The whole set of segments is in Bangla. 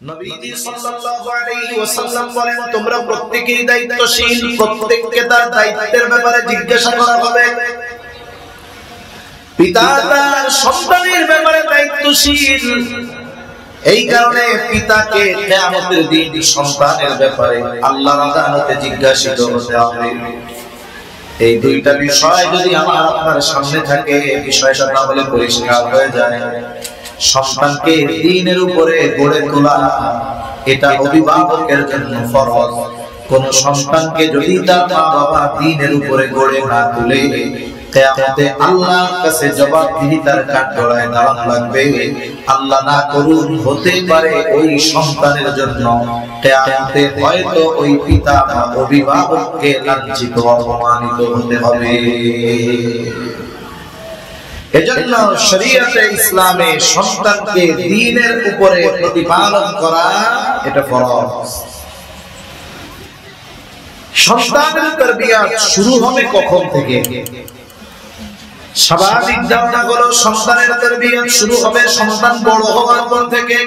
নবীজি সাল্লাল্লাহু আলাইহি ওয়াসাল্লাম বলেন, তোমরা প্রত্যেকেই দায়িত্বশীল, প্রত্যেককে তার দায়িত্বের ব্যাপারে জিজ্ঞাসা করা হবে। পিতা তার সন্তানের ব্যাপারে দায়িত্বশীল, এই কারণে পিতাকে কিয়ামতের দিন সন্তানের ব্যাপারে আল্লাহর আদালতে জিজ্ঞাসিত হতে হবে। এই দুইটা বিষয় যদি আমার আপনার সামনে থাকে, বিষয়টা তাহলে পরিষ্কার হয়ে যায়। সন্তানকে দ্বীনের উপরে গড়ে তোলা এটা অভিভাবকের জন্য ফরজ। কোন সন্তানকে যদি তার মা বাবা দ্বীনের উপরে গড়ে না তোলে, কিয়ামতে আল্লাহর কাছে জবাবদিহিতার কাঠগড়ায় দাঁড়ানো লাগবে। আল্লাহ না করুন, হতে পারে ওই সন্তানের জন্য কিয়ামতে হয়তো ওই পিতা বা অভিভাবককে লাঞ্ছিত অপমানিত হতে হবে। এজন্য শরীয়তে ইসলামে সন্তানকে দ্বীনের উপরে প্রতিপালন করা এটা ফরজ। সন্তানের তারবিয়াত শুরু হবে কখন থেকে? স্বাভাবিক ধারণা হলো সন্তানের তারবিয়াত শুরু হবে সন্তান বড় হওয়ার পর থেকে।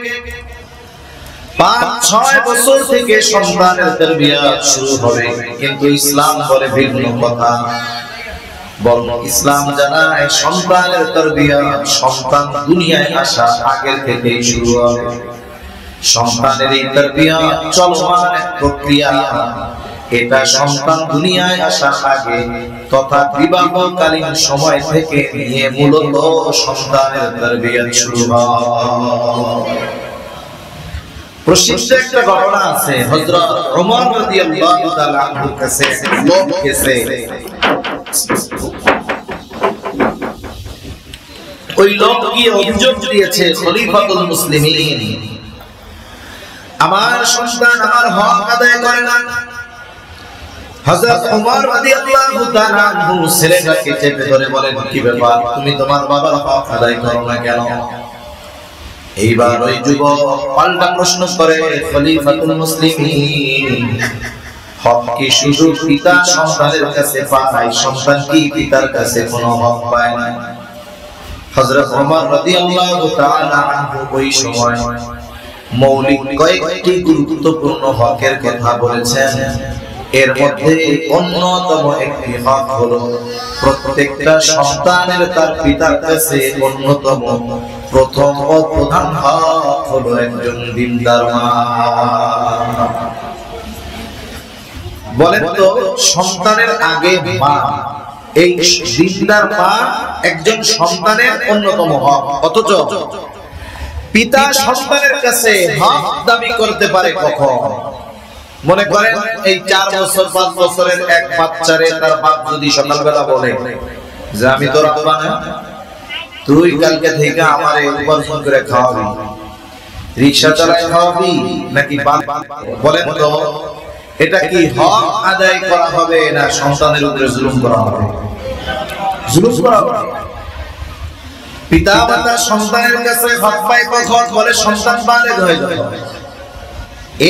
৫-৬ বছর থেকে সন্তানের তারবিয়াত শুরু হবে, কিন্তু ইসলাম বলে ভিন্ন কথা। বরং ইসলাম জানায় সন্তানের তারবিয়াত সন্তান দুনিয়ায় আসা আগের থেকেই শুরু হবে। সন্তানের এই তারবিয়াত চলমান এক প্রক্রিয়া। এটা সন্তান দুনিয়ায় আসার আগে তথা বিবাহকালীন সময় থেকে নিয়ে মূলত সন্তানের তারবিয়াত শুরু হয়। প্রসিদ্ধ একটা ঘটনা আছে, হযরত ওমর রাদিয়াল্লাহু তাআলা আনহুর কাছে লোক গেছে। ওই লোক গিয়ে অভিযোগ দিয়েছে, খলিফাতুল মুসলিমিন, আমার সন্তান আমার হক আদায় করে না। হযরত ওমর রাদিয়াল্লাহু তাআলা আনহু ছেলেটাকে চেপে ধরে বলেন, কি ব্যাপার, তুমি তোমার বাবার হক আদায় করো না কেন? এইবার ওই যুবক পাল্টা প্রশ্ন করে, খলিফাতুল মুসলিমিন, হক কি শুধু পিতা সন্তানের কাছে পায়, সন্তান কি পিতার কাছে কোনো হক পায় না? হযরত ওমর রাদিয়াল্লাহু তাআলা আনহু ওই সময় মৌলিক কয়েকটি গুরুত্বপূর্ণ হকের কথা বলেছেন। এর মধ্যে অন্যতম একটি হক হলো প্রত্যেকটা সন্তানের তার পিতার কাছে অন্যতম প্রথম ও প্রধান হক হলো একজন দিনদার মা। বলেন তো, সন্তানের আগে মা, এই দিনদার মা একজন সন্তানের অন্যতম হক। অথচ পিতা সন্তানের কাছে হক দাবি করতে পারে কখন? মনে করেন এই 4 বছর 5 বছরের এক বাচ্চারে তার বাপ যদি সকালবেলা বলে যে আমি তোর আব্বা না, তুই কালকে থেকে আমারে উপার্জন করে খাওয়াবি, রিকশা চালায় খাওয়াবি নাকি? বলেন তো, এটা কি হক আদায় করা হবে না সন্তানের উপরে জুলুম করা হবে? জুলুম করা হবে। পিতা মাতা সন্তানের কাছে হক পায় কখন? বলে সন্তান বালেগ হয়ে যাবে।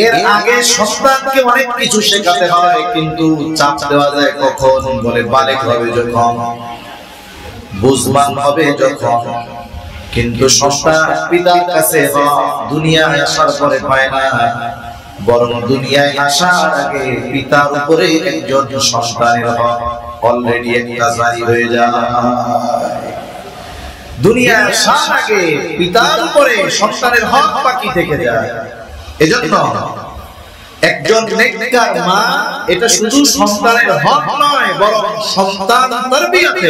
এর আগে সন্তানকে অনেক কিছু শেখাতে হয়, কিন্তু চাপ দেওয়া যায় কখন? বলে বালেগ হবে যখন, বুঝবান হবে যখন। কিন্তু সন্তান পিতার কাছে হক দুনিয়ায় আসার পরে পায় না, বরং দুনিয়ায় আসার আগে পিতার উপরে একজন সন্তানের হক অলরেডি একটা জারি হয়ে যায়। দুনিয়ায় আসার আগে পিতার উপরে সন্তানের হক বাকি থেকে যায়। এজন্য একজন নেককার মা এটা শুধু সন্তানের হক নয়, বরং সন্তান তারবিয়াতে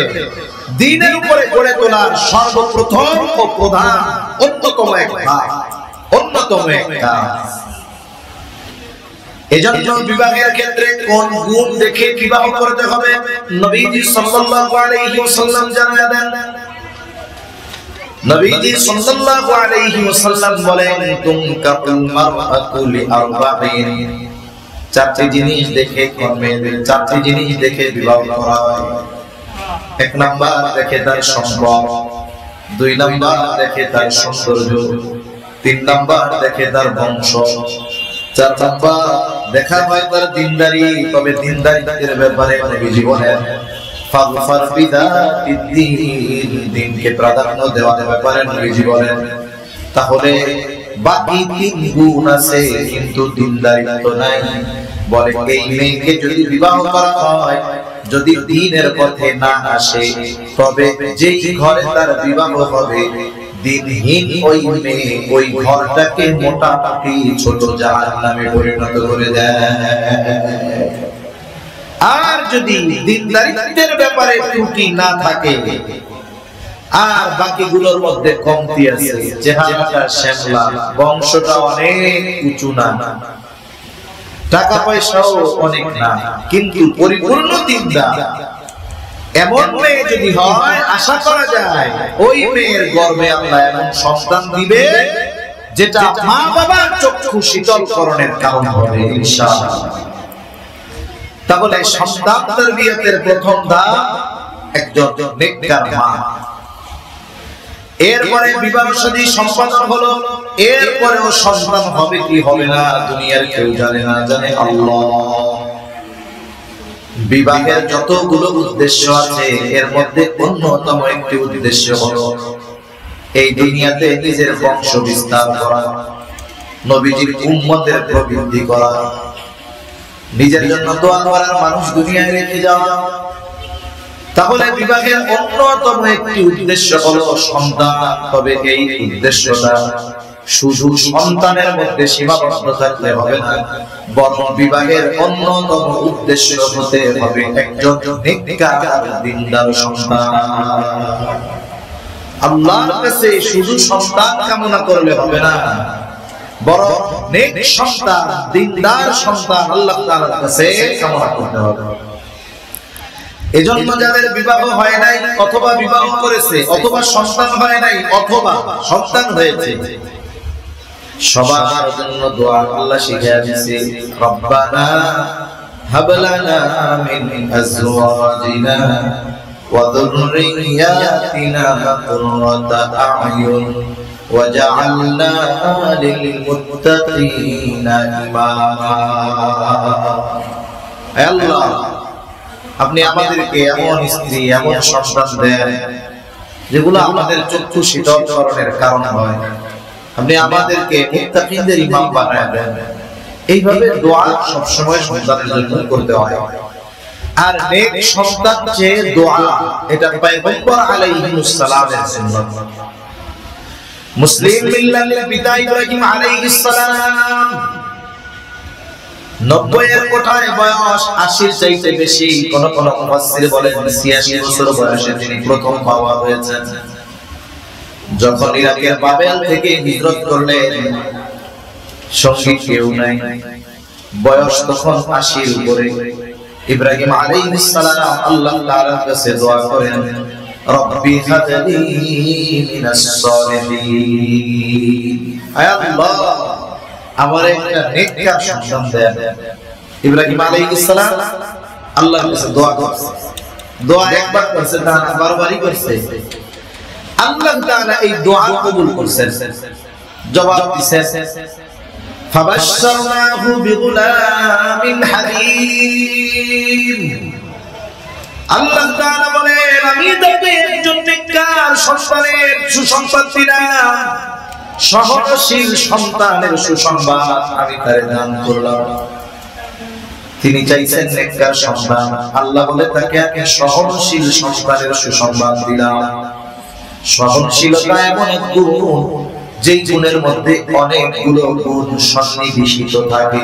দ্বীনের উপরে গড়ে তোলার সর্বপ্রথম ও প্রধান অন্যতম একটা। এজন্য বিবাহের ক্ষেত্রে কোন গুণ দেখে বিবাহ করতে হবে নবীজি সাল্লাল্লাহু আলাইহি ওয়াসাল্লাম জানিয়ে দেন। নবীজি সাল্লাল্লাহু আলাইহি ওয়াসাল্লাম বলেন, তুনকাহুল মারআতু লিআরবাঈন, 4টি জিনিস দেখে চারটি জিনিস দেখে বিবাহ করা হয়। 1 নাম্বার দেখে তার সম্পদ, 2 নাম্বার দেখে তার সৌন্দর্য, 3 নাম্বার দেখে তার বংশ, 4 নাম্বার দেখা হয় তার দিনদারি। তবে দিনদারিত্বের ব্যাপারে নবীজি বলেন, ফাগফার বিদাতিদ্দীন, দিনকে প্রাধান্য দেওয়ার ব্যাপারে নবীজি বলেন। তাহলে বাকি 3 গুণ আছে কিন্তু দিনদারিত্ব নাই। বলে এই মেয়েকে যদি বিবাহ করা হয়, যদি দ্বীনের পথে না আসে, তবে যেই ঘরে তার বিবাহ হবে দ্বীনহীন ওই মেয়ে ওই ঘরটাকে মোটামুটি ছোট জাহান্নামে পরিণত করে দেয়। আর যদি দিনদারিত্বের ব্যাপারে ত্রুটি না থাকে আর বাকিগুলোর মধ্যে কমতি আছে, চেহারাটা শ্যামলা, বংশটা অনেক উঁচু না, টাকা পয়সাও অনেক না, কিন্তু পরিপূর্ণ দিনদার, এমন মেয়ে যদি হয়, আশা করা যায় ওই মেয়ের গর্ভে আল্লাহ এমন সন্তান দিবে যেটা মা বাবার চক্ষু শীতলকরণের কারণ হবে ইনশাআল্লাহ। তাহলে সন্তান তারবিয়তের প্রথম ধাপ একজন নেককার মা। এরপরে বিবাহ শাদী সম্পাদন হলো, এরপরেও সন্তান হবে কি হবে না দুনিয়ার কেউ জানে না, জানে আল্লাহ। বিবাহের যতগুলো উদ্দেশ্য আছে এর মধ্যে অন্যতম একটি উদ্দেশ্য হলো এই দুনিয়াতে নিজের বংশ বিস্তার করা, নবীজির উম্মতের প্রবৃদ্ধি করা, নিজের জন্য দোয়া করার মানুষ দুনিয়ায় রেখে যাওয়া। তাহলে বিবাহের অন্যতম একটি উদ্দেশ্য হলো সন্তান। তবে এই উদ্দেশ্যটা শুধু সন্তানের মধ্যে সীমাবদ্ধ থাকলে হবে না, বরং বিবাহের অন্যতম উদ্দেশ্য হতে হবে একজন নেককার দিনদার সন্তান। আল্লাহর কাছে শুধু সন্তান কামনা করলে হবে না, বরং নেক সন্তান, দিনদার সন্তান আল্লাহ তাআলার কাছে কামনা করতে হবে। এজন্য যাদের বিবাহ হয় নাই অথবা বিবাহ করেছে অথবা সন্তান হয় নাই অথবা সন্তান হয়েছে, সবার জন্য দোয়া আল্লাহ শিখিয়ে দিয়েছে, রব্বানা হাব লানা মিন আজওয়াজিনা ওয়া যুররিয়াতিনা কুররাতা আ'য়ুন ওয়াজআলনা লিল মুত্তাকিনা ইমামা। হে আল্লাহ, আপনি আমাদেরকে এমন স্ত্রী, এমন সন্তান দেন যেগুলো আমাদের চক্ষু শীতলকরণের কারণ হয়। আপনি আমাদেরকে মুত্তাকিনদের ইমাম বানায় দেন। এইভাবে দোয়া সব সময় সন্তানের জন্য করতে হয়। আর নেক সন্তান যে দোয়া, এটা পয়গম্বর আলাইহিস সালামের সুন্নাত। মুসলিম মিল্লাতের পিতা ইব্রাহিম আলাইহিস সালাম 90 এর কোঠায় বয়স, 80 চাইতে বেশি, কোন কোন মুফাসসির বলেন 86 বছর বয়সে তিনি প্রথম বাবা হয়েছেন। যখন ইরাকের বাবেল থেকে হিজরত করলেন, সঙ্গী কেউ নাই, বয়স তখন 80 এর উপরে। ইব্রাহিম আলাইহিস সালাম আল্লাহ তাআলার কাছে দোয়া করেন, রব্বি হাবলি মিনাস সালিহিন, হে আল্লাহ আমার একটা নেককার সন্তান দেন। ইব্রাহিম আলাইহিস সালাম আল্লাহর কাছে দোয়া করছে, দোয়া একবার করছে না, বারবারই করছে। আল্লাহ তাআলা এই দোয়া কবুল করেছেন, জবাব দিয়েছেন, ফাবাশশারনাহু বিগুলামিন হালিম। আল্লাহ তাআলা বলেন, আমি তাকে একজন নেককার সন্তানের সুসংবাদ দিলাম, সহনশীল সন্তানের সুসংবাদ আমি তারে দান করলাম। তিনি চাইছেন নেককার সন্তান, আল্লাহ বলে তাকে আমি সহনশীল সন্তানের সুসংবাদ দিলাম। সহনশীলতা এমন এক গুণ, যেই গুণের মধ্যে অনেকগুলো গুণ সন্নিবেশিত থাকে।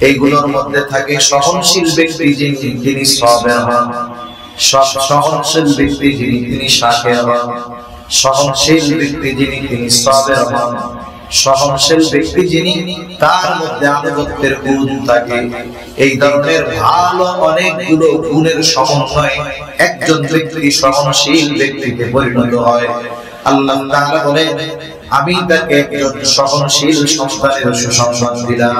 এইগুলোর মধ্যে থাকে সহনশীল ব্যক্তি যিনি, তিনি সাবির হন। সহনশীল ব্যক্তি যিনি, তিনি শাকির হন। সহনশীল ব্যক্তি যিনি, তিনি সাবির হন। সহনশীল ব্যক্তি যিনি, তার মধ্যে আনুগত্যের গুণ থাকে। এই ধরনের ভালো অনেকগুলো গুণের সমন্বয়ে একজন ব্যক্তি সহনশীল ব্যক্তিতে পরিণত হয়। আল্লাহ তাআলা বলেন, আমি তাকে একজন সহনশীল সন্তানের সুসংবাদ দিলাম।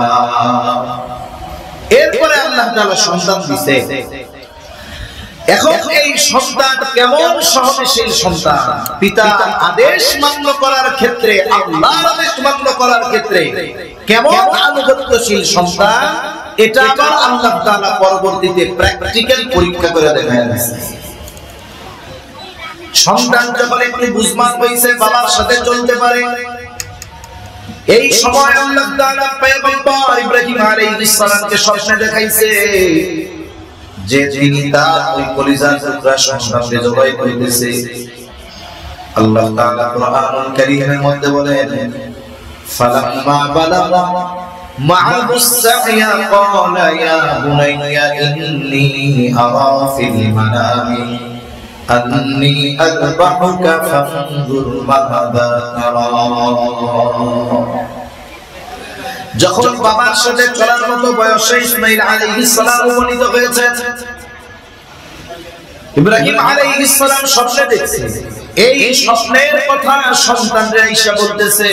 এরপরে আল্লাহ তাআলা সন্তান দিয়েছে। এখন এই সন্তান কেমন সহনশীল সন্তান? পিতার আদেশ মান্য করার ক্ষেত্রে, আল্লাহর আদেশ মান্য করার ক্ষেত্রে কেমন আনুগত্যশীল সন্তান, এটা আবার আল্লাহ তাআলা পরবর্তীতে প্র্যাকটিক্যাল পরীক্ষা করে দেখাচ্ছেন। সন্তান যখন একটু বুঝমান হয়েছে, বাবার সাথে চলতে পারে, এই সময় আল্লাহ তাআলা পয়গম্বর ইব্রাহিম আলাইহিস সালামকে স্বপ্নে দেখাইছে যে তিনি তার ওই কলিজার টুকরা সন্তানকে জবাই করিতেছে। আল্লাহ তাআলা কুরআনুল কারীমের মধ্যে বলেন, ফালাম্মা বালাগা মা'আহুস সা'য়া ক্বালা ইয়া বুনাইয়া ইন্নী আরা ফিল মানামি আন্নী আযবাহুকা ফানজুর মাযা তারা। যখন বাবার সাথে চলার মতো বয়সে ইসমাঈল আলাইহিস সালাম উপনীত হয়েছে, ইব্রাহিম আলাইহিস সালাম স্বপ্নে দেখছে। এই স্বপ্নের কথা সন্তানরা ঈসা বলতেছে,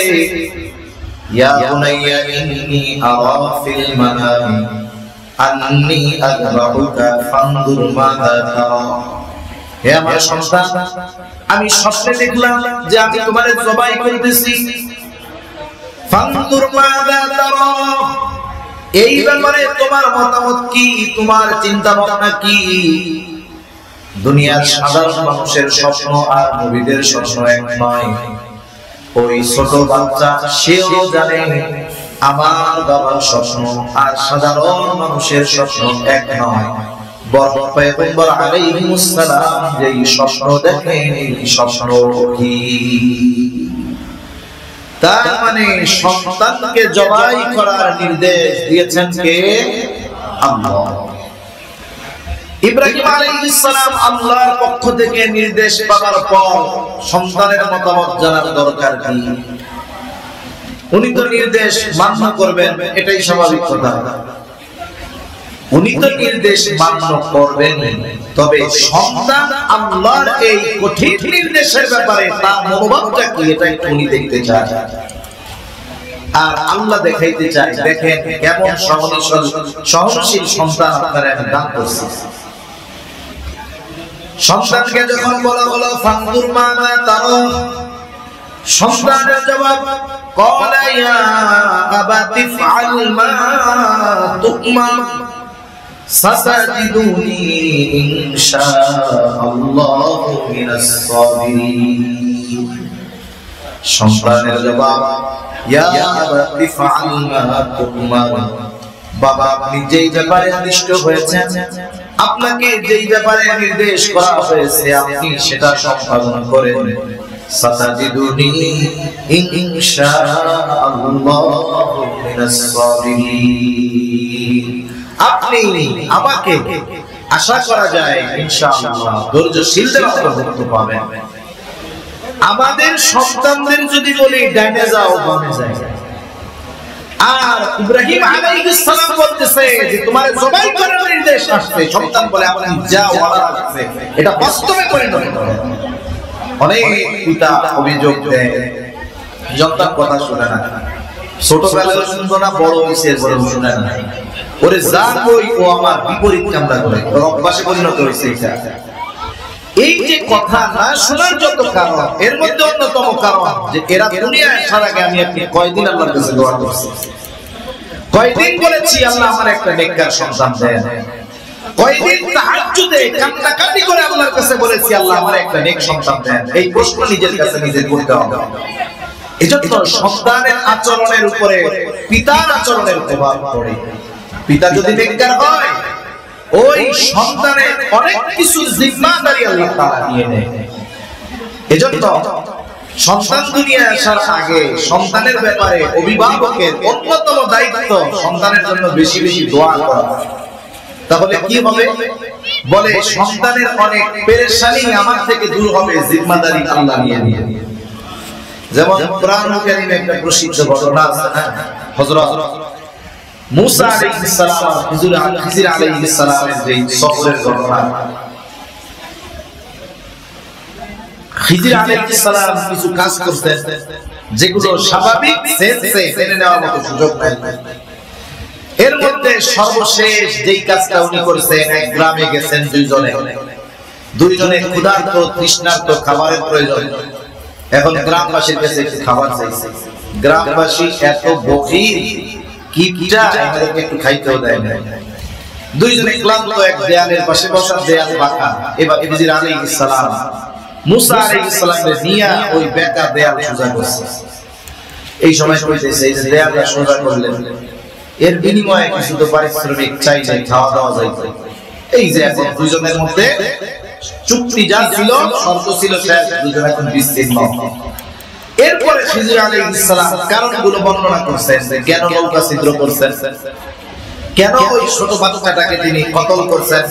ইয়া বুনাইয়া ইন্নী আরা ফিল মানামি আন্নী আযবাহুকা ফানজুর মাযা তারা। হে আমার সন্তান, আমি স্বপ্নে দেখলাম যে আমি তোমারে জবাই করতেছি। ফানজুর মাযা তারা, এই ব্যাপারে তোমার মতামত কি, তোমার চিন্তা ভাবনা কি? দুনিয়ার সাধারণ মানুষের স্বপ্ন আর নবীদের স্বপ্ন এক নয়। ওই ছোট বাচ্চা সেও জানে আমার বাবার স্বপ্ন আর সাধারণ মানুষের স্বপ্ন এক নয়। বরং পয়গম্বর আলাইহিস সালাম যেই স্বপ্ন দেখেন, এই স্বপ্ন কি? তার মানে সন্তানকে জবাই করার নির্দেশ দিয়েছেন কে? আল্লাহ। ইব্রাহিম আলাইহিস সালাম আল্লাহর পক্ষ থেকে নির্দেশ পাওয়ার পর সন্তানের মতামত জানার দরকার কি? উনি তো নির্দেশ মান্য করবেন, এটাই স্বাভাবিক কথা। উনি তো নির্দেশ মান্য করবেন, তবে সন্তান আল্লাহর এই কঠিন নির্দেশের ব্যাপারে তার মনোভাবটা কি, এটা উনি দেখতে চান। আর আল্লাহ দেখাইতে চায়, দেখেন কেমন সহনশীল সন্তান আপনারা আমি দান করছি। সন্তানকে যখন বলা হলো ফানজুর মাযা তারা, সন্তানের জবাব ক্বালা ইয়া আবাতি ফাআল মা তুকমার সাতাজিদুনি ইনশাআল্লাহু মিনাস সাবিরিন। সন্তানের জবাব ইয়া আবাতি ফাআল মা তুকমার, বাবা আপনি যেই ব্যাপারে আদিষ্ট হয়েছেন, আপনাকে যেই ব্যাপারে নির্দেশ করা হয়েছে, আপনি সেটা সম্পাদন করেন। সাতাজিদুনি ইনশাআল্লাহু মিনাস সাবিরিন, আপনি আমাকে আশা করা যায় ইনশাআল্লাহ ধৈর্যশীলদের অন্তর্ভুক্ত পাবেন। আমাদের সন্তানদের যদি বলি ডাইনে যাও বামে যাও, আর ইব্রাহিম আলাইহিস সালাম বলতেছে যে তোমার জবাই করার নির্দেশ আসছে, সন্তান বলে আপনি যাও ওয়ালা আসছে, এটা বাস্তবে পরিণত করে। অনেক পিতা অভিযোগ দেয় সন্তান কথা শুনে না, ছোটবেলায় শুনতো না, বড় হয়েছে বড় শুনে না, ওরে যা কই ও আমার বিপরীত কামনা করে, ওর অভ্যাসে পরিণত হয়েছে। এই যে কথা না শোনার যত কারণ, এর মধ্যে অন্যতম কারণ যে এরা দুনিয়ায় আসার আগে আমি আপনি কয়দিন আল্লাহর কাছে দোয়া করছি, কয়দিন বলেছি আল্লাহ আমার একটা নেককার সন্তান দেন, কয়দিন তাহাজ্জুদে কান্নাকাটি করে আল্লাহর কাছে বলেছি আল্লাহ আমার একটা নেক সন্তান দেন। এই প্রশ্ন নিজের কাছে নিজে করতে হবে। এজন্য সন্তানের আচরণের উপরে পিতার আচরণের প্রভাব পড়ে। পিতা যদি নেককার হয়, ওই সন্তানের অনেক কিছু জিম্মাদারি আল্লাহ তাআলা নিয়ে নেয়। এজন্য সন্তান দুনিয়ায় আসার আগে সন্তানের ব্যাপারে অভিভাবকের অন্যতম দায়িত্ব সন্তানের জন্য বেশি বেশি দোয়া করা। তাহলে কি হবে? বলে সন্তানের অনেক পেরেশানি আমার থেকে দূর হবে, জিম্মাদারি আল্লাহ নিয়ে নিয়ে। যেমন কোরআনুল কারীমে একটা প্রসিদ্ধ ঘটনা আছে না, হযরত মুসা আলাইহিস সালাম খিজির আলাইহিস সালামের যে সফরের ঘটনা। খিজির আলাইহিস সালাম কিছু কাজ করতেন যেগুলো স্বাভাবিক সেন্সে মেনে নেওয়ার মতো সুযোগ নাই। এর মধ্যে সর্বশেষ যেই কাজটা উনি করেছেন, এক গ্রামে গেছেন দুইজনে ক্ষুধার্ত তৃষ্ণার্ত, খাবারের প্রয়োজন। এখন গ্রামবাসীর কাছে একটু খাবার চাইছে। গ্রামবাসী এত বখিল, কিপটা, এদেরকে একটু খাইতেও দেয় না। দুইজনে ক্লান্ত, এক দেয়ালের পাশে বসা, দেয়াল বাঁকা। এবার খিজির আলাইহিস সালাম মুসা আলাইহিস সালামকে নিয়ে ওই বেঁকা দেয়াল সোজা করছে। এই সময় কইতেছে এই যে দেয়ালটা সোজা করলেন, এর বিনিময়ে কিছু তো পারিশ্রমিক চাইলে খাওয়া দাওয়া যাইতো। এই যে এখন দুজনের মধ্যে চুক্তি যা ছিল, শর্ত ছিল, দুজন এখন বিচ্ছিন্ন। এরপরে খিজির আলাইহিস সালাম কারণগুলো বর্ণনা করছেন যে কেন নৌকা ছিদ্র করছেন, কেন ওই ছোট বাচ্চাটাকে তিনি কতল করছেন,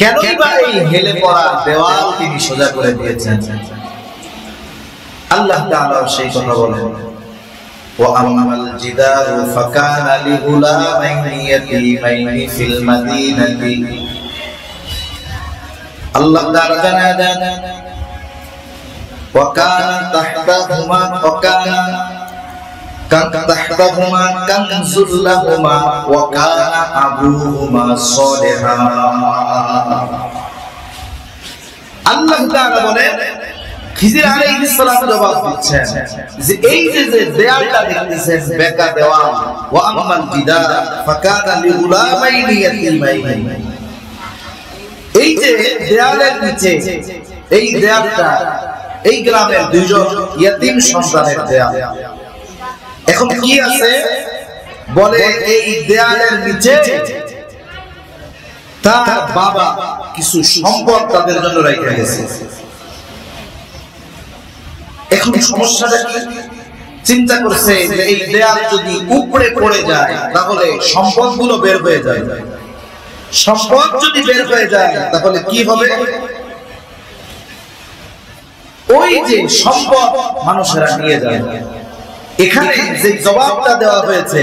কেন বা এই হেলে পড়া দেওয়াল তিনি সোজা করে দিয়েছেন। আল্লাহ তাআলা সেই কথা বলেন, وَأَمَّا الْجِدَارُ فَكَانَ لِغُلَامَيْنِ يَتِيمَيْنِ فِي الْمَدِينَةِ আল্লাহ তাআলা জানান وَكَانَ تَحْتَهُمَا كَنْزٌ لَهُمَا وَكَانَ أَبُوهُمَا صَالِحًا। আল্লাহ তাআলা বলেন, খিজির আলাইহিস সালাম জবাব দিচ্ছেন যে এই যে দেয়ালটা দেখতেছেন বেকা দেওয়াল, ওয়া আম্মাল জিদার ফাকানা লিগুলামাইনি ইয়াতীমাইনি, এই যে দেয়ালের নিচে এই দেয়ালটা এই গ্রামের দুইজন ইয়াতীম সন্তানের দেয়াল। এখন কি আছে বলে, এই দেয়ালের নিচে তার বাবা কিছু সম্পদ তাদের জন্য রেখে গেছে। এখন সমস্যাটা কি, চিন্তা করছে যে এই দেয়াল যদি উপড়ে পড়ে যায় তাহলে সম্পদগুলো বের হয়ে যায়, সম্পদ যদি বের হয়ে যায় তাহলে কি হবে, ওই যে সম্পদ মানুষেরা নিয়ে যায়। এখানে যে জবাবটা দেওয়া হয়েছে,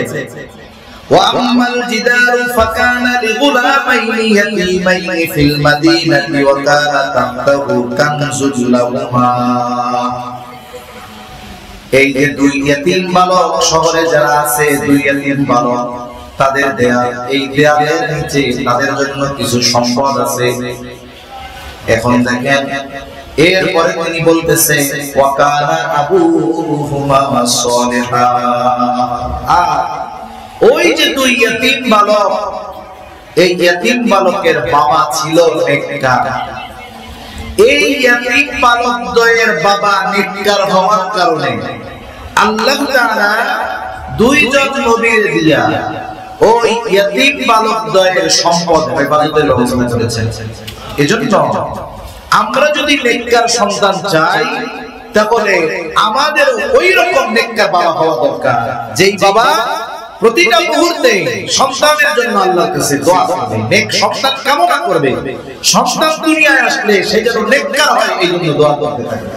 وَأَمَّا الْجِدَارُ فَكَانَ لِغُلَامَيْنِ يَتِيمَيْنِ فِي الْمَدِينَةِ وَكَانَ تَحْتَهُ كَنْزٌ لَهُمَا, এই যে দুই ইয়াতীম বালক শহরে যারা আছে, দুই ইয়াতীম বালক, তাদের দেয়াল, এই দেয়ালের নিচে তাদের জন্য কিছু সম্পদ আছে। এখন দেখেন এরপরে তিনি বলতেছে ওয়াকানা আবুহুমা সালিহা, ওই যে দুই ইয়াতীম বালক, এই ইয়াতীম বালকের বাবা ছিল নেককার। এই ইয়াতীম বালক দ্বয়ের বাবা নেককার হওয়ার কারণে আল্লাহ তাআলা দুইজন নবীর দিয়া ওই ইয়াতীম বালক দ্বয়ের সম্পদ হেফাজতের ব্যবস্থা করেছেন। এজন্য আমরা যদি নেককার সন্তান চাই তাহলে আমাদের ওই রকম নেককার বাবা হওয়া দরকার, যেই বাবা প্রতিটা মুহূর্তে সন্তানের জন্য আল্লাহর কাছে দোয়া করবে, নেক সন্তান কামনা করবে, সন্তান দুনিয়ায় আসলে সে যেন নেককার হয় এই জন্য দোয়া করতে থাকে।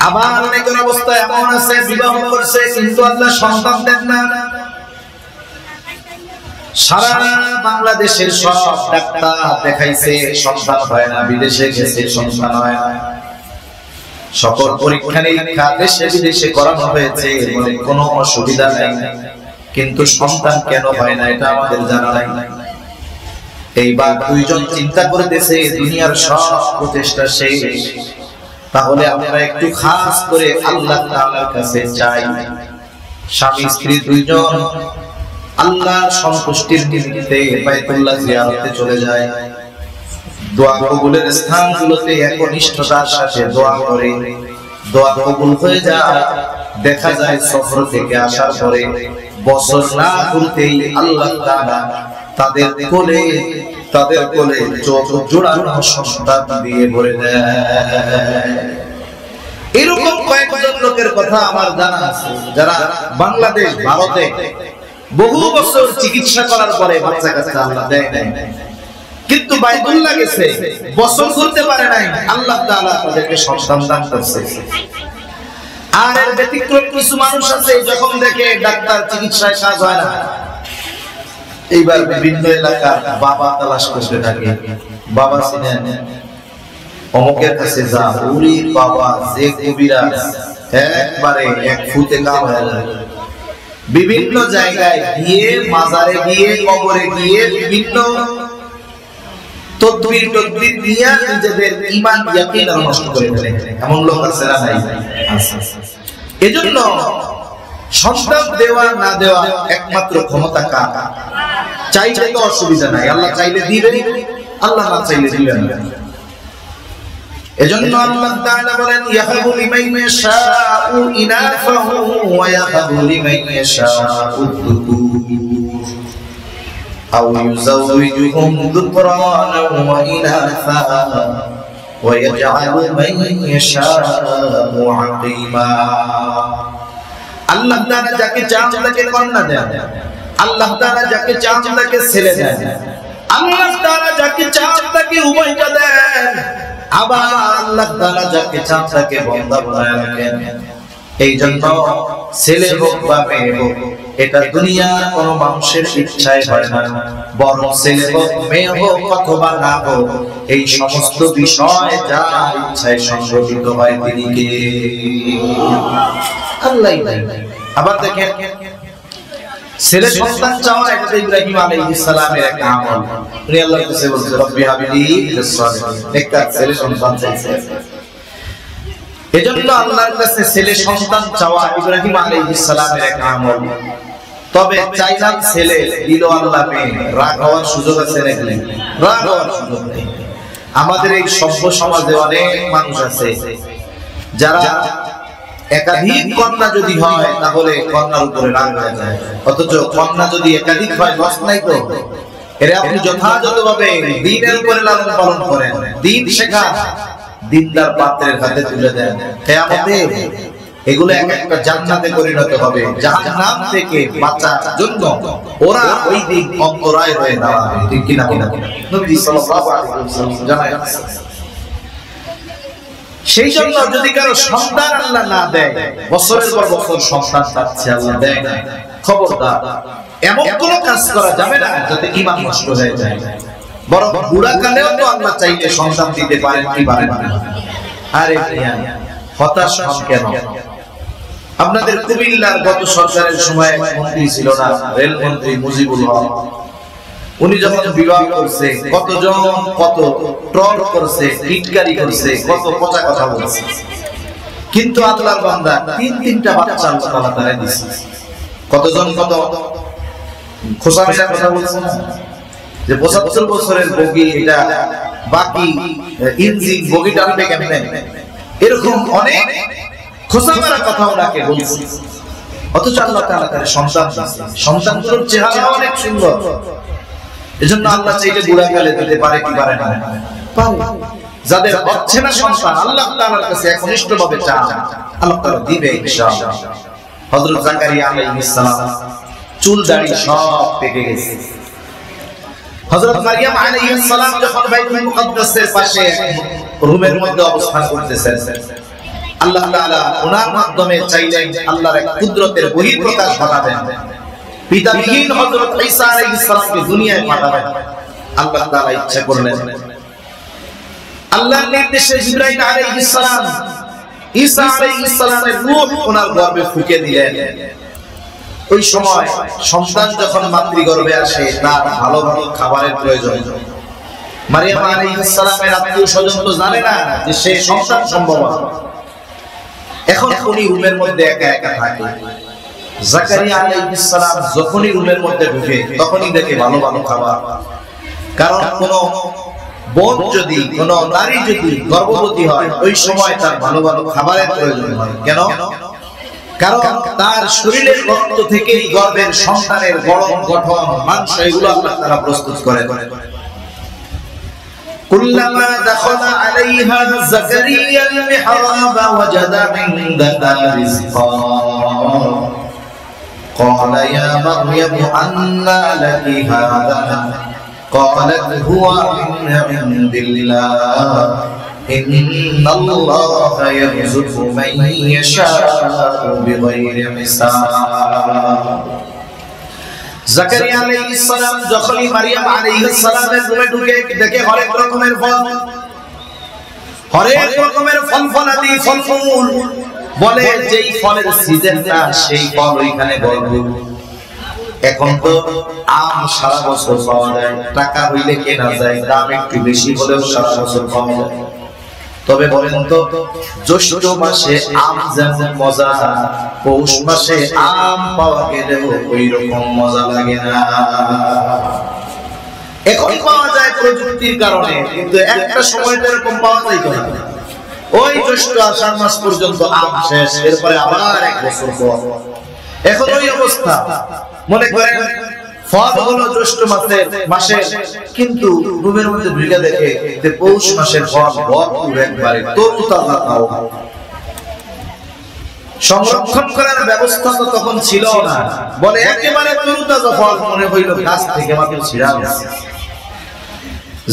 আবার অনেকের অবস্থা এমন আছে বিবাহ করছে কিন্তু আল্লাহ সন্তান দেন না। সারা বাংলাদেশের সব ডাক্তার দেখাইছে সন্তান হয় না, বিদেশে গেছে সন্তান হয় না, সকল পরীক্ষা নিরীক্ষা দেশে বিদেশে করানো হয়েছে, বলে কোনো অসুবিধা নাই, কিন্তু সন্তান কেন হয় না এটা আমাদের জানা নাই। এইবার দুইজন চিন্তা করতেছে দুনিয়ার সব প্রচেষ্টা শেষ, তাহলে আমরা একটু খাস করে আল্লাহ তাআলার কাছে চাই। স্বামী স্ত্রী দুইজন আল্লাহর সন্তুষ্টির নিমিত্তে বাইতুল্লাহ জিয়ারতে চলে যায়, দোয়া কবুলের স্থানগুলোতে একনিষ্ঠতার সাথে দোয়া করে, দোয়া কবুল হয়ে যায়। দেখা যায় সফর থেকে আসার পরে বছর না ঘুরতেই আল্লাহ তাআলা তাদের কোলে চোখ জোড়ানো সন্তান দিয়ে ভরে দেয়। এরকম কয়েকজন লোকের কথা আমার জানা আছে যারা বাংলাদেশ ভারতে বহু বছর চিকিৎসা করার পরে বাচ্চা কাচ্চা আল্লাহ দেয় নাই, কিন্তু বাইতুল্লাহ গেছে, বছর করতে পারে নাই, আল্লাহ তাআলা তাদেরকে সন্তান দান করছে। আর এর ব্যতিক্রম কিছু মানুষ আছে যখন দেখে ডাক্তার চিকিৎসায় কাজ হয় না, এইবার বিভিন্ন এলাকার বাবা তালাশ করতে থাকে। বাবা চিনেন, অমুকের কাছে যা, ওরে বাবা যে কবিরাজ, একবারে এক ফুতে কাম হয়ে যায়। বিভিন্ন জায়গায় গিয়ে, মাজারে গিয়ে, কবরে গিয়ে বিভিন্ন তদবির নিয়ে নিজেদের ঈমান ইয়াকিন নষ্ট করে ফেলে, এমন লোক আছে না নাই? এজন্য সন্তান দেওয়া না দেওয়া একমাত্র ক্ষমতা কার? চাইলে তো অসুবিধা নাই, আল্লাহ চাইলে দিবেন, আল্লাহ না চাইলে দিবেন না। এজন্য আল্লাহ তাআলা বলেন ইয়াহাবু লিমান ইয়াশাউ ইনাফাহু ওয়া ইয়াহাবু লিমান ইয়াশাউ যুকুর আও ইউযাওয়িজুহুম যুকরানা ওয়া ইনাফা ওয়া ইয়াজআলু মান ইয়াশাউ আকিমা। আল্লাহ তাআলা যাকে চান তাকে কন্যা দেন, আল্লাহ তাআলা যাকে চান তাকে ছেলে দেন, আল্লাহ তাআলা যাকে চান তাকে উভয়টা দেন, আবার আল্লাহ তাআলা যাকে চান তাকে বান্দা বানায় রাখেন। এই জন্য ছেলে হোক বা মেয়ে হোক এটা দুনিয়ার কোনো মানুষের ইচ্ছায় হয় না, বরং ছেলে হোক মেয়ে হোক অথবা না হোক এই সমস্ত বিষয় যার ইচ্ছায় সংগঠিত হয় তিনি কে? আল্লাহই। আবার দেখেন ছেলে সন্তান চাওয়া এটা ইব্রাহিম আলাইহিস সালামের একটা আমল। উনি আল্লাহর কাছে বলছেন রব্বি হাবলি লিস সালিহিন, একটা ছেলে সন্তান চাইছে। এজন্য আল্লাহর কাছে ছেলে সন্তান চাওয়া ইব্রাহিম আলাইহিস সালামের একটা আমল। তবে চাইলাম ছেলে দিল আল্লাহ মেয়ে, রাগ হওয়ার সুযোগ আছে নাকি? রাগ হওয়ার সুযোগ নেই। আমাদের এই সভ্য সমাজে অনেক মানুষ আছে যারা একাধিক কন্যা যদি হয় তাহলে কন্যার উপরে রাগ হয়ে যায়, অথচ কন্যা যদি একাধিক হয় লস নাই তো? এর আপনি যথাযথভাবে দ্বীনের উপরে লালন পালন করেন, দ্বীন শেখান, দিনদার পাত্রের হাতে তুলে দেন, কিয়ামতে এগুলো এক একটা জান্নাতে পরিণত হবে। জাহান্নাম থেকে বাঁচার জন্য ওরা ওই দিন অন্তরায় হয়ে দাঁড়াবে। ঠিক কিনা? নবী সাল্লাল্লাহু আলাইহি ওয়াসাল্লাম জানালেন। সেই জন্য যদি কারো সন্তান আল্লাহ না দেয়, বছরের পর বছর সন্তান পাচ্ছে আল্লাহ দেয় না, খবরদার এমন কোন কাজ করা যাবে না যাতে ঈমান নষ্ট হয়ে যায়। বরং বুড়া কালেও তো আল্লাহ চাইলে সন্তান দিতে পারেন কি পারেন না? আরে মিয়া হতাশ হন কেন? আপনাদের কুমিল্লার গত সরকারের সময় মন্ত্রী ছিল না, রেল মন্ত্রী মুজিবুল হক, উনি যখন বিবাহ করছে কতজন কত ট্রল করছে, টিটকারি করছে, কত পচা কথা বলছে, কিন্তু আল্লাহর বান্দা তিনটা বাচ্চা আল্লাহ তাআলা তারে দিয়েছে। কতজন কত খোসামেশা কথা বলছে না যে 75 বছরের বগি এটা বাকি ইঞ্জিন বগি টানবে কেমনে, এরকম অনেক খোসামেরা কথা ওনাকে বলছে। অথচ আল্লাহ তাআলা তার সন্তান দিয়েছে, সন্তানগুলোর চেহারা অনেক সুন্দর। এজন্য আল্লাহ চাইলে বুড়াকালে দিতে পারে কি পারে না? পারে। যাদের হচ্ছে না সন্তান আল্লাহ তাআলার কাছে একনিষ্ঠভাবে চান, আল্লাহ তাআলা দিবে ইনশাআল্লাহ। হযরত জাকারিয়া আলাইহিস সালাম চুল দাড়ি সব পেকে গেছে। হযরত মারইয়াম আলাইহিস সালাম যখন বাইতুল মুকাদ্দাসের পাশে রুমের মধ্যে অবস্থান করতেছেন, আল্লাহ তাআলা ওনার মাধ্যমে চাইলেন আল্লাহর এক কুদরতের বহিঃপ্রকাশ ঘটাবেন। পিতাবিহীন হযরত ঈসা আলাইহিস সালামকে দুনিয়ায় পাঠাবেন। আল্লাহ তাআলা ইচ্ছা করলেন, আল্লাহর নির্দেশে জিবরাইল আলাইহিস সালাম ঈসা আলাইহিস সালামের রূহ ওনার গর্ভে ফুঁকে দিলেন। ওই সময় সন্তান যখন মাতৃগর্ভে আসে তার ভালো ভালো খাবারের প্রয়োজন। মারইয়াম আলাইহিস সালামের আত্মীয়-স্বজন তো জানে না যে সে সন্তান সম্ভবা। এখন উনি রুমের মধ্যে একা একা থাকে। জাকারিয়া আলাইহিস সালাম যখনই রুমের মধ্যে ঢুকে তখনই দেখে ভালো ভালো খাবার। কারণ কোন বোন যদি, কোন নারী যদি গর্ভবতী হয় ওই সময় তার ভালো ভালো খাবারের প্রয়োজন হয়। কেন? কারণ তার শরীরের রক্ত থেকেই গর্ভের সন্তানের গড়ন, গঠন, মাংস এগুলো আল্লাহ তাআলা প্রস্তুত করে। কুল্লামা দাখালা আলাইহা জাকারিয়া আল-মিহরাব ওয়াজাদা ইনদাহা রিজকা قال يا مريم أنى لك هذا قالت هو من عند الله إن الله يرزق من يشاء بغير حساب। জাকারিয়া আলাইহিস সালাম যখনই মারইয়াম আলাইহিস সালামের রুমে ঢুকে দেখে হরেক রকমের ফল, হরেক রকমের ফল-ফলাদি, ফল-ফুল, বলে যেই ফলের সিজনটা সেই ফল ওইখানে ভরপুর। এখন তো আম সারা বছর পাওয়া যায়, টাকা হইলে কেনা যায়, দাম একটু বেশি হলেও সারা বছর পাওয়া যায়। তবে বলেন তো জ্যৈষ্ঠ মাসে আম যেমন মজা, পৌষ মাসে আম পাওয়া গেলেও ওই রকম মজা লাগে না। এখন পাওয়া যায় প্রযুক্তির কারণে, কিন্তু একটা সময় তো এরকম পাওয়া যাইতো না। ওই জ্যৈষ্ঠ আষাঢ় মাস পর্যন্ত আম শেষ, এরপরে আবার 1 বছর পর এখন ওই অবস্থা। মনে করেন ফল হলো জ্যৈষ্ঠ মাসের, কিন্তু রুমের মধ্যে ঢুকে দেখে যে পৌষ মাসের ফল ভরপুর, একবারে তরুতাজা খাও। সংরক্ষণ করার ব্যবস্থা তো তখন ছিল না, বলে একেবারে তরুতাজা ফল মনে হইল গাছ থেকে মাত্র ছিঁড়া গেছে।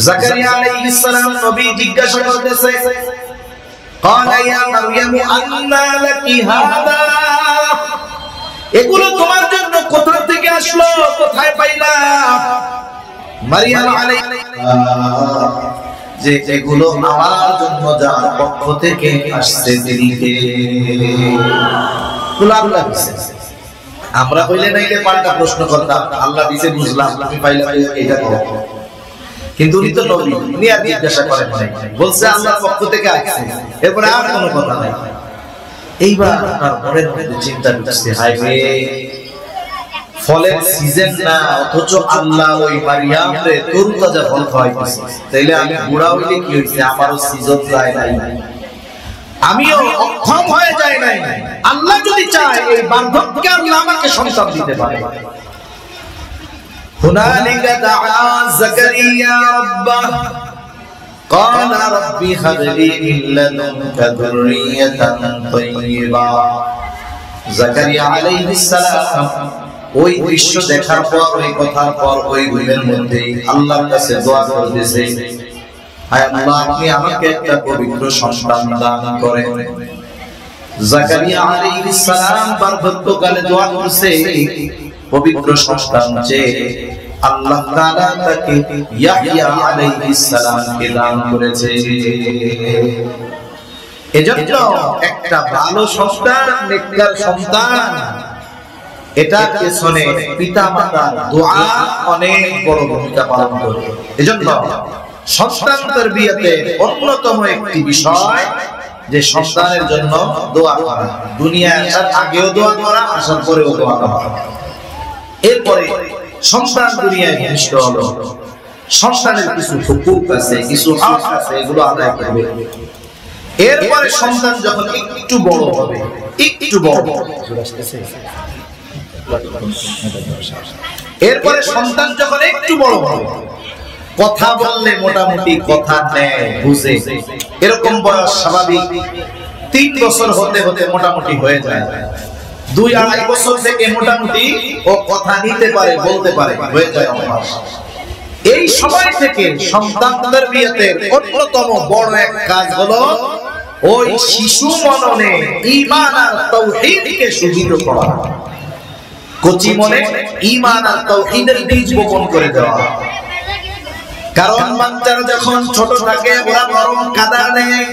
জাকারিয়া আলাইহিস সালাম নবী জিজ্ঞাসা করতেছে, ক্বালা ইয়া মারইয়াম আন্না লাকি হাদা, এগুলো তোমার জন্য কোথা থেকে আসলো, কোথায় পাইলা? মারইয়াম আলাইহিস যে এগুলো আমার জন্য যার পক্ষ থেকে আসছে দিকে। আল্লাহ দিছে। আমরা হইলে নাইলে পাল্টা প্রশ্ন করতাম, আল্লাহ দিছে বুঝলাম, তুমি পাইলা এটা করো। কিন্তু উনি তো নবী, উনি আর জিজ্ঞাসা করেন নাই, বলছে আল্লাহর পক্ষ থেকে আসছে, এরপরে আর কোনো কথা নাই। এইবার তার মনের মধ্যে চিন্তা ঢুকছে, হায় রে, ফলের সিজন না, অথচ আল্লাহ ওই মারিয়ামরে তরুতাজা ফল খাওয়াইতেছে। তাইলে আমি বুড়া হইলে কি হইছে, আমারও সিজন যায় নাই, আমিও অক্ষম হয়ে যায় নাই। আল্লাহ যদি চায় এই বার্ধক্যে আল্লাহ আমাকে সন্তান দিতে পারে। হুনালিকা দাআ যাকারিয়া রাব্বাহ ক্বালা রাব্বি হাবলি মিন লাদুনকা যুররিয়াতান তাইয়্যিবা। যাকারিয়া আলাইহিস সালাম ওই দৃশ্য দেখার পর, ওই কথার পর, ওই ঘুমের মধ্যে আল্লাহর কাছে দোয়া করতেছে, হায় আল্লাহ, আপনি আমাকে একটা পবিত্র সন্তান দান করেন। যাকারিয়া আলাইহিস সালাম বার্ধক্যকালে দোয়া করছে পবিত্র সন্তান চেয়ে, আল্লাহ তাআলা তাকে ইয়াহইয়া আলাইহিস সালামকে দান করেছে। এজন্য একটা ভালো সন্তান, নেককার সন্তান, এটা পেছনে পিতামাতার দোয়া অনেক বড় ভূমিকা পালন করে। এজন্য সন্তান তারবিয়াতে অন্যতম একটি বিষয় যে সন্তানের জন্য দোয়া করা, দুনিয়ায় আসার আগেও দোয়া করা, আসার পরেও দোয়া করা। এরপরে সন্তান দুনিয়ায় ভূমিষ্ঠ হলো, সন্তানের কিছু হুকুক আছে, কিছু হক আছে, এগুলো আদায় করবে। এরপরে সন্তান যখন একটু বড় হবে, একটু বড়, এরপরে সন্তান যখন একটু বড় হবে, কথা বললে মোটামুটি কথা নেয়, বুঝে, এরকম বয়স স্বাভাবিক 3 বছর হতে হতে মোটামুটি হয়ে যায়। 2-2.5 বছর থেকে মোটামুটি ও কথা নিতে পারে, বলতে পারে, হয়ে যায় অভ্যাস। এই সময় থেকে সন্তানদের বিয়েতে অন্যতম বড় এক কাজ হলো ওই শিশু মননে ঈমান আর তাওহীদকে সুদৃঢ় করা, কচি মনে ঈমান আর তাওহীদের বীজ বপন করে দেওয়া। কারণ বাচ্চারা যখন ছোট থাকে ওরা নরম কাদা নেয়।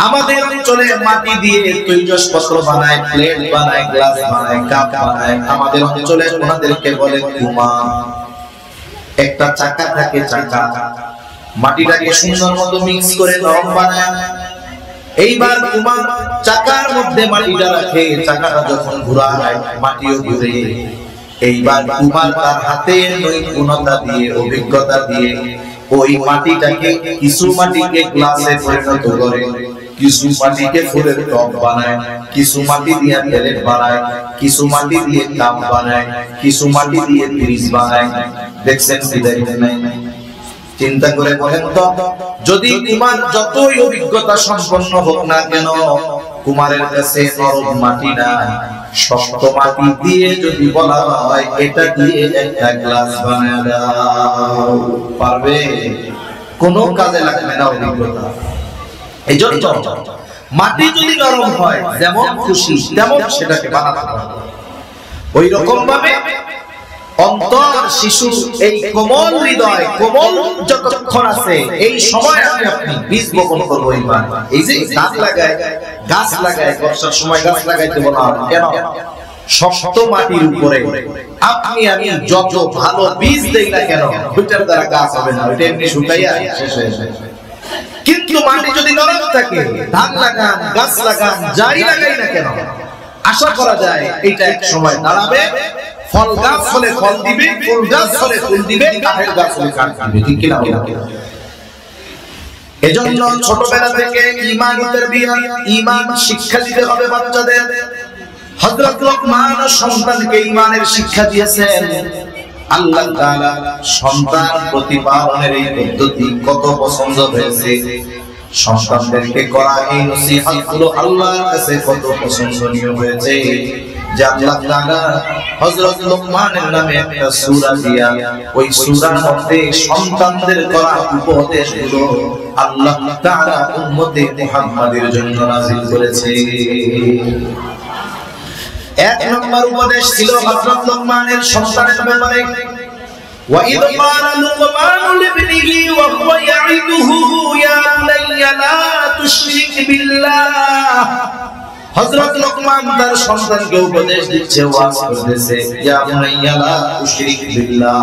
আমাদের অঞ্চলে মাটি দিয়ে তৈজসপত্র বানায়, প্লেট বানায়, গ্লাস বানায়, কাপ বানায়। আমাদের অঞ্চলে ওনাদেরকে বলে কুমা। একটা চাকা থাকে, চাকা মাটিটাকে সুন্দর মতো মিক্স করে নরম বানায়। এইবার কুমা চাকার মধ্যে মাটিটা রাখে, চাকাটা যখন ঘুরায় মাটিও ঘুরে। এইবার কুমার তার হাতে নৈপুণ্যতা দিয়ে, অভিজ্ঞতা দিয়ে ওই মাটিটাকে, কিছু মাটিকে গ্লাসে পরিণত করে, কিছু মাটিকে ফুলের টব বানায়, কিছু মাটি দিয়ে প্লেট বানায়, কিছু মাটি দিয়ে কাপ বানায়, কিছু মাটি দিয়ে ফ্রিজ বানায়। দেখছেন কি দেখেন নাই? চিন্তা করে বলেন তো, যদি কুমার যতই অভিজ্ঞতা সম্পন্ন হোক না কেন, কুমারের কাছে নরম মাটি না, শক্ত মাটি দিয়ে যদি বলা হয় এটা দিয়ে একটা গ্লাস বানায় দাও, পারবে? কোনো কাজে লাগবে না অভিজ্ঞতা। এই জন্য মাটি যদি নরম হয়, যেমন খুশি তেমন সেটাকে বানাতে হবে। ওই রকম ভাবে অন্তর শিশু, এই কোমল হৃদয়, কোমল যতক্ষণ আছে, এই সময় আপনি বীজ বপন করবো। এই যে গাছ লাগায় বর্ষার সময় গাছ লাগাইতে বলা হয় কেন? শক্ত মাটির উপরে আপনি আমি যত ভালো বীজ দেই না কেন, ওইটার দ্বারা গাছ হবে না, ওইটা এমনি শুকাইয়া শেষ হয়ে যায়। কিন্তু মাটি যদি নরম থাকে, ধান লাগান, গাছ লাগান, যাই লাগাই না কেন, আশা করা যায় এটা এক সময় দাঁড়াবে। ফল গাছ হলে ফল দিবে, ফুল গাছ হলে ফুল দিবে, কাঠের গাছ হলে কাঠ দিবে। ঠিক কিনা? এজন্য ছোটবেলা থেকে ঈমানি তারবিয়া, ঈমান শিক্ষা দিতে হবে বাচ্চাদের। হযরত লোকমান সন্তানকে ঈমানের শিক্ষা দিয়েছেন। আল্লাহ তাআলা সন্তান প্রতিপালনের এই পদ্ধতি কত পছন্দ হয়েছে। সন্তানদেরকে করা এই নসিহতগুলো আল্লাহর কাছে কত পছন্দনীয় হয়েছে যে আল্লাহ তাআলা হযরত লোকমানের নামে একটা সূরা দিয়া ওই সূরার মধ্যে সন্তানদের করা উপদেশগুলো আল্লাহ তাআলা উম্মতে মুহাম্মাদের জন্য নাযিল করেছে। এক নম্বর উপদেশ ছিল হযরত লোকমানের সন্তানের ব্যাপারে। وَإِذْ قَالَ لُقْمَانُ لِابْنِهِ وَهُوَ يَعِظُهُ يَا بُنَيَّ لَا تُشْرِكْ بِاللَّهِ। হযরত লোকমান তার সন্তানকে উপদেশ দিচ্ছে, ওয়াজ করতেছে, ইয়া বুনাইয়া লা তুশরিক বিল্লাহ,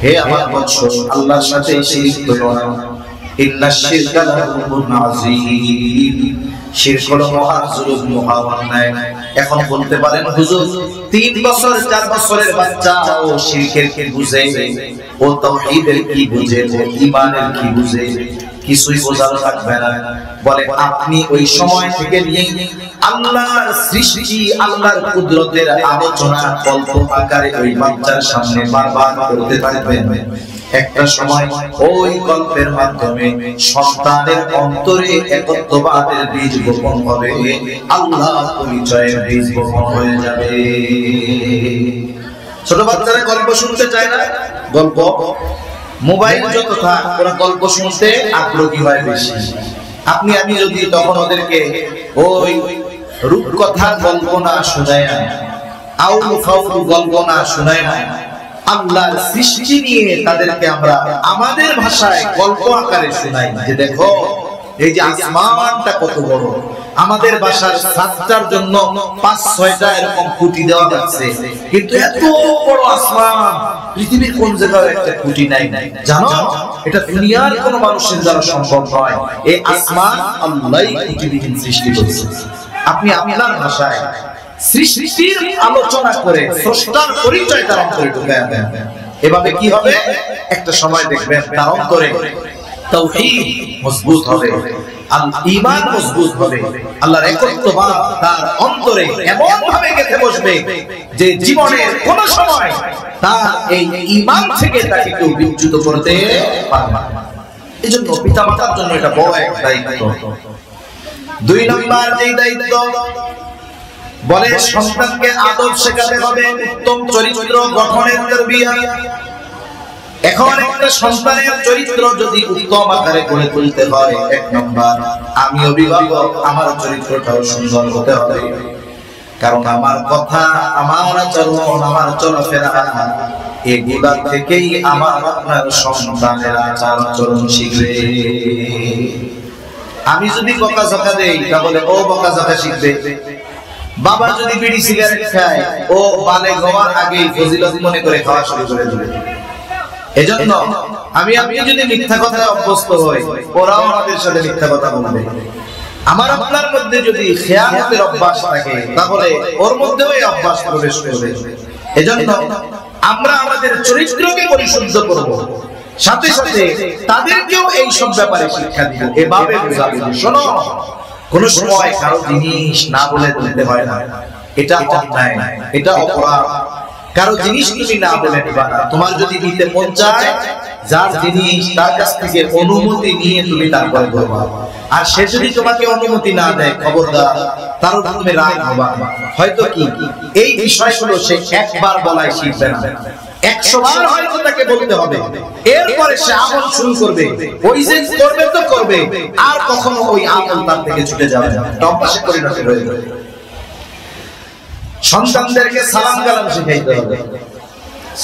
হে আমার বৎস, আল্লাহর সাথে শিরক করো না। ইন্নাশ শিরকা লাযুলমুন আযীম, শিরক হলো মহা জুলুম, মহা অন্যায়। এখন বলতে পারেন হুজুর 3 বছর 4 বছরের বাচ্চা ও শিরকের কি বুঝে, ও তাওহীদের কি বুঝে, ও ঈমানের কি বুঝে? কিছুই বোঝানো লাগবে না। বলে আপনি ওই সময় থেকে নিয়ে আল্লাহর সৃষ্টি, আল্লাহর কুদরতের আলোচনা কল্প আকারে ওই বাচ্চার সামনে বারবার করতে থাকবেন। একটা সময় ওই গল্পের মাধ্যমে সন্তানের অন্তরে একত্ববাদের বীজ বপন হবে, আল্লাহ পরিচয়ের বীজ বপন হয়ে যাবে। ছোট বাচ্চারা গল্প শুনতে চায় না, গল্প মোবাইল যত থাক ওরা গল্প শুনতে আগ্রহী হয় বেশি। আপনি আমি যদি তখন ওদেরকে ওই রূপকথার গল্প না শোনায়, আউল ফাউল গল্প না শোনায়, আল্লাহর সৃষ্টি নিয়ে তাদেরকে আমরা আমাদের ভাষায় গল্প আকারে শোনাই যে দেখো এই যে আসমানটা কত বড়, আমাদের ভাষার সাতটার জন্য 5-6টা এরকম খুঁটি দেওয়া যাচ্ছে, কিন্তু এত বড় আসমান পৃথিবীর কোন জায়গায় একটা খুঁটি নাই, জানো এটা দুনিয়ার কোন মানুষের দ্বারা সম্ভব নয়। এই আসমান আল্লাহই খুঁটিবিহীন সৃষ্টি করেছে। আপনি আপনার ভাষায় সৃষ্টির আলোচনা করে স্রষ্টার পরিচয় তার অন্তরে ঢুকায় দেন। এভাবে কি হবে, একটা সময় দেখবেন তার অন্তরে তাওহীদ মজবুত হবে, ঈমান মজবুত হবে, আল্লাহর একত্ববাদ তার অন্তরে এমন ভাবে গেঁথে বসবে যে জীবনের কোন সময় তার এই ঈমান থেকে তাকে কেউ বিচ্যুত করতে পারবে না। এজন্য পিতামাতার জন্য এটা বড় এক দায়িত্ব। 2 নম্বর এই দায়িত্ব বলে সন্তানকে আদব শেখাতে হবে, উত্তম চরিত্র গঠনের তারবিয়া। এখন একটা সন্তানের চরিত্র যদি উত্তম আকারে গড়ে তুলতে হয়, 1 নম্বর আমি অভিভাবক, আমার চরিত্রটাও সুন্দর হতে হবে। কারণ আমার কথা, আমার আচরণ, আমার চলাফেরা এগুলা থেকেই আমার আপনার সন্তানের আচার আচরণ শিখবে। আমি যদি বকাঝকা দেই তাহলে ও বকাঝকা শিখবে। বাবা যদি বিড়ি সিগারেট খায়, ও বালেগ হওয়ার আগেই ফজিলত মনে করে খাওয়া শুরু করে দেবে। এজন্য আমি আপনি যদি মিথ্যা কথায় অভ্যস্ত হই, ওরাও আমাদের সাথে মিথ্যা কথা বলবে। আমার আপনার মধ্যে যদি খেয়ানতের অভ্যাস থাকে তাহলে ওর মধ্যেও এই অভ্যাস প্রবেশ করবে। এজন্য আমরা আমাদের চরিত্রকে পরিশুদ্ধ করব, সাথে সাথে তাদেরকেও এই সব ব্যাপারে শিক্ষা দিব। এভাবে বোঝাবো, শোনো কোন সময় কারো জিনিস না বলে দিতে হয় না, এটা অন্যায়, এটা অপরাধ। কারো জিনিস তুমি না বলে দিবা না। তোমার যদি দিতে মন চায়, যার জিনিস তার কাছ থেকে অনুমতি নিয়ে তুমি তারপরে করবা। আর সে যদি তোমাকে অনুমতি না দেয়, খবরদার তার উপরে রাগ হবা। হয়তো কি এই বিষয়গুলো সে একবার বলায় শিখবে না, 100 বার হয়তো তাকে বলতে হবে। এরপরে সে আমল শুরু করবে, ওই যে করবে তো করবে, আর কখনো ওই আমল তার থেকে ছুটে যাবে না, অভ্যাসে পরিণত হয়ে যাবে। সন্তানদেরকে সালাম কালাম শিখাইতে হবে।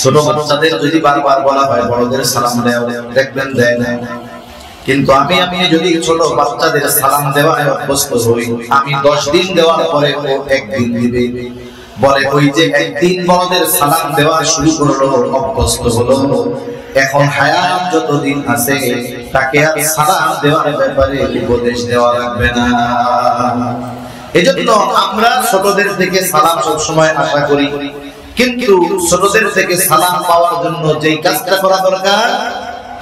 ছোট বাচ্চাদের যদি বারবার বলা হয় বড়দের সালাম দাও, দেখবেন দেয় না। কিন্তু আমি যদি ছোট বাচ্চাদের সালাম দেওয়ায় অভ্যস্ত হই, আমি 10 দিন দেওয়ার পরে ও 1 দিন দিবে। বলে ওই যে 1 দিন বড়দের সালাম দেওয়া শুরু করলো, অভ্যস্ত হলো, এখন হায়াত যতদিন আছে তাকে আর সালাম দেওয়ার ব্যাপারে উপদেশ দেওয়া লাগবে না। এজন্য আমরা ছোটদের থেকে সালাম সব সময় আশা করি, কিন্তু ছোটদের থেকে সালাম পাওয়ার জন্য যেই কাজটা করা দরকার,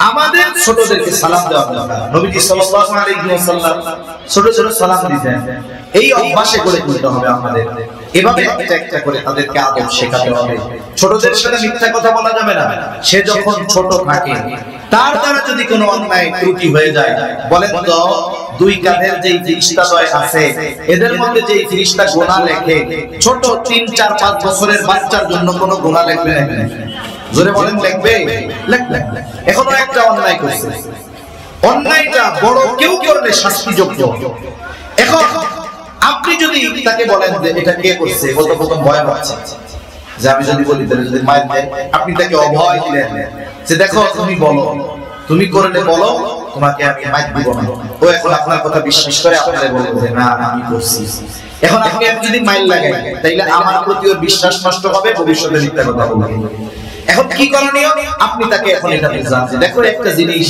আমাদের ছোটদেরকে সালাম দেওয়া দরকার। নবীজি সাল্লাল্লাহু আলাইহি ওয়াসাল্লাম ছোট ছোট সালাম দিতেন। এই অভ্যাসে করে তুলতে হবে আমাদের। এভাবে একটা একটা করে তাদেরকে আদব শেখাতে হবে। ছোটদের সাথে মিথ্যা কথা বলা যাবে না। সে যখন ছোট থাকে তার দ্বারা যদি কোনো অন্যায় ত্রুটি হয়ে যায়, বলেন তো দুই কাঁধের যেই ফেরেশতাদ্বয় আছে এদের মধ্যে যেই ফেরেশতা গুনাহ লেখে, ছোট 3, 4, 5 বছরের বাচ্চার জন্য কোনো গুনাহ লিখবে না? জোরে বলেন লিখবে? লিখবে। এখনো একটা অন্যায় করছে, অন্যায়টা বড় কেউ করলে শাস্তিযোগ্য। এখন আপনি যদি তাকে বলেন যে এটা কে করছে, বলতে প্রথম ভয় পাচ্ছে যে আমি যদি বলি তাহলে যদি মায়ের দেয়, আপনি তাকে অভয় দিলেন যে দেখো তুমি বলো, তুমি করলে বলো, তোমাকে আমি মাইর দিব না। ও এখন আপনার কথা বিশ্বাস করে আপনারে বলবে যে না আমি করছি। এখন আপনি যদি মাইর লাগাই তাইলে আমার প্রতি ওর বিশ্বাস নষ্ট হবে, ভবিষ্যতে মিথ্যা কথা বলবে। এখন কি করণীয়? আপনি তাকে এখন এটা বুঝান যে দেখো একটা জিনিস,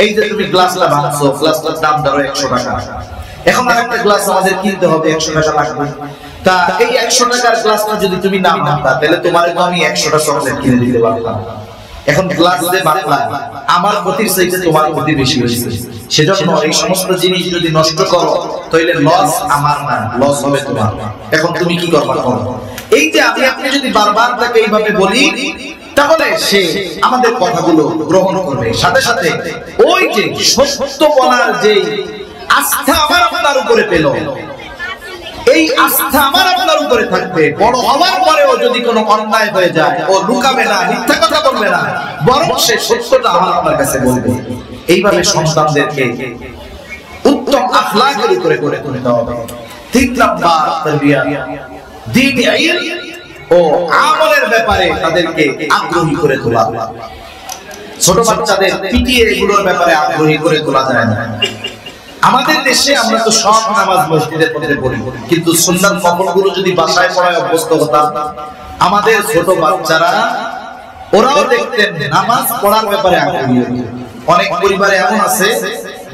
এই যে তুমি গ্লাসটা ভাঙছো, গ্লাসটার দাম ধরো 100 টাকা, এখন আরেকটা গ্লাস আমাদের কিনতে হবে 100 টাকা লাগবে। তা এই 100 টাকার গ্লাসটা যদি তুমি না ভাঙতা তাহলে তোমারে তো আমি 100টা চকলেট কিনে দিতে পারতাম। এখন গ্লাস যে ভাঙলা আমার ক্ষতির চাইতে তোমার ক্ষতি বেশি হয়েছে, সেজন্য এই সমস্ত জিনিস যদি নষ্ট করো তাহলে লস আমার না, লস হবে তোমার। এখন তুমি কি করবা? এই যে আপনি যদি বারবার তাকে এইভাবে বলি তাহলে সে আমাদের কথাগুলো গ্রহণ করবে, সাথে সাথে ওই যে সত্য বলার যে আস্থা আমার আপনার উপরে পেল, এই আস্থা আমার আপনার উপরে থাকবে। বড় হওয়ার পরেও যদি কোনো অন্যায় হয়ে যায় ও লুকাবে না, মিথ্যা কথা বলবে না, বরং সে সত্যটা আমার আপনার কাছে বলবে। এইভাবে সন্তানদেরকে উত্তম আখলাকের উপরে গড়ে তুলতে হবে। 3 নাম্বার তারবিয়া, দ্বীন ইলম ও আমলের ব্যাপারে তাদেরকে আগ্রহী করে তোলা। ছোট বাচ্চাদের পিটিয়ে এগুলোর ব্যাপারে আগ্রহী করে তোলা যায় না। আমাদের দেশে আমরা তো সব নামাজ মসজিদের মধ্যে পড়ি, কিন্তু সুন্নাত নফলগুলো যদি বাসায় পড়ায় অভ্যস্ত হতাম, আমাদের ছোট বাচ্চারা ওরাও দেখতেন নামাজ পড়ার ব্যাপারে আগ্রহী হতো। অনেক পরিবারে এমন আছে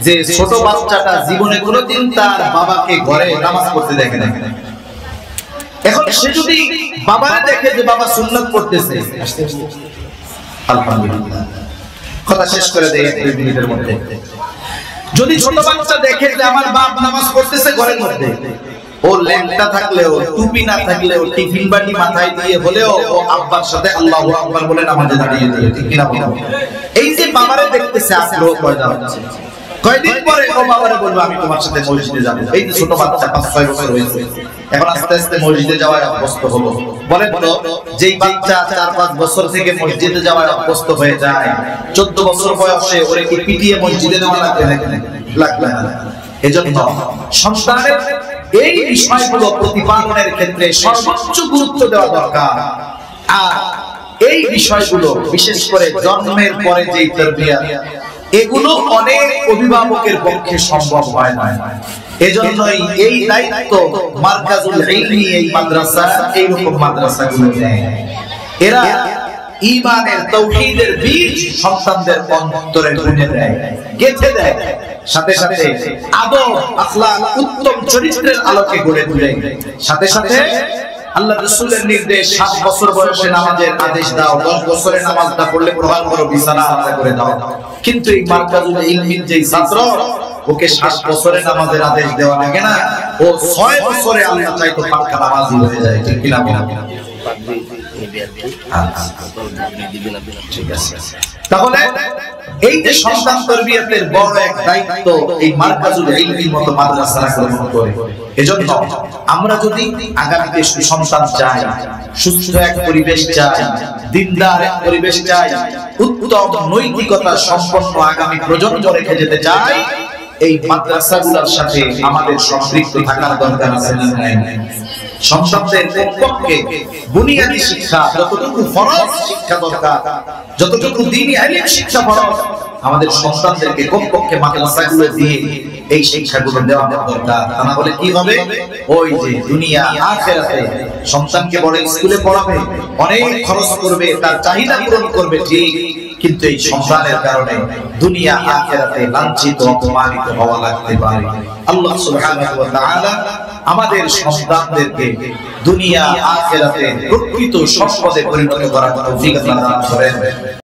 যে ছোট বাচ্চাটা জীবনে কোনোদিন তার বাবাকে ঘরে নামাজ পড়তে দেখে না। এখন সে যদি বাবারে দেখে যে বাবা সুন্নাত পড়তেছে, আলহামদুলিল্লাহ, কথা শেষ করে দেয় 1 মিনিটের মধ্যে। যদি ছোট বাচ্চা দেখে যে আমার বাপ নামাজ পড়তেছে ঘরের মধ্যে, ও ল্যাংটা থাকলেও, টুপি না থাকলেও, টিফিন বাটি মাথায় দিয়ে হলেও ও আব্বার সাথে আল্লাহু আকবার বলে নামাজে দাঁড়িয়ে দিয়ে, ঠিক কিনা বলেন? এই যে বাবারে দেখতেছে আগ্রহ পয়দা হচ্ছে। কয়দিন পরে ও বাবারে বলবে আমি তোমার সাথে মসজিদে যাব। এই যে ছোট বাচ্চা 5-6 বছর হয়েছে, এখন আস্তে আস্তে মসজিদে যাওয়ায় অভ্যস্ত হলো। বলেন তো যেই বাচ্চা 4-5 বছর থেকে মসজিদে যাওয়ায় অভ্যস্ত হয়ে যায়, 14 বছর বয়সে ওরে কি পিটিয়ে মসজিদে নেওয়া লাগবে নাকি? লাগবে না। এজন্য সন্তানের এই বিষয়গুলো প্রতিপালনের ক্ষেত্রে সর্বোচ্চ গুরুত্ব দেওয়া দরকার। আর এই বিষয়গুলো বিশেষ করে জন্মের পরে যেই তারবিয়াত, এগুলো অনেক অভিভাবকের পক্ষে সম্ভব হয় না। এজন্যই এই দায়িত্ব মারকাজুল ইলমি, এই মাদ্রাসা, এইরকম মাদ্রাসাগুলো নেয়। এরা ঈমানের তাওহীদের বীজ সন্তানদের অন্তরে বুনে দেয়, গেঁথে দেয়, সাথে সাথে আদব আখলাক উত্তম চরিত্রের আলোকে গড়ে তোলে। সাথে সাথে আল্লাহ রাসূলের নির্দেশ 7 বছর বয়সে নামাজের আদেশ দাও, 10 বছরে নামাজ না পড়লে প্রহার করো, বিছানা আলাদা করে দাও। কিন্তু এই মারকাজুল ইলমির যে ছাত্র, ওকে 7 বছরে নামাজের আদেশ দেওয়া লাগে না, ও 6 বছরে আল্লাহ চাইতো পাক্কা নামাজি হয়ে যায়, ঠিক কিনা বলেন? তাহলে এই যে সন্তান তারবিয়াতের বড় এক দায়িত্ব এই মারকাজুল ইলমির মতো মাদ্রাসারা গ্রহণ করে। এজন্য আমরা যদি আগামীতে সুসন্তান চাই, সুস্থ এক পরিবেশ চাই, দিনদার এক পরিবেশ চাই, উত্তম নৈতিকতা সম্পন্ন আগামী প্রজন্ম রেখে যেতে চাই, এই মাদ্রাসাগুলোর সাথে আমাদের সম্পৃক্ত থাকার দরকার আছে না নাই? সন্তানদের কমপক্ষে বুনিয়াদী শিক্ষা যতটুকু ফরজ শিক্ষা দরকার, যতটুকু দ্বীনি ইলম শিক্ষা ফরজ, আমাদের সন্তানদেরকে কমপক্ষে মাদ্রাসাগুলো দিয়ে এই শিক্ষাগুলো দেওয়া দরকার। তা না হলে কি হবে? ওই যে দুনিয়া আখিরাতে সন্তানকে বড় স্কুলে পড়াবে, অনেক খরচ করবে, তার চাহিদা পূরণ করবে ঠিক, কিন্তু এই সন্তানের কারণে দুনিয়া আখিরাতে লাঞ্ছিত অপমানিত হওয়া লাগতে পারে। আল্লাহ সুবহানাহু ওয়া তাআলা আমাদের সন্তানদেরকে দুনিয়া আখিরাতে প্রকৃত সম্পদে পরিণত করার তৌফিক দান করেন।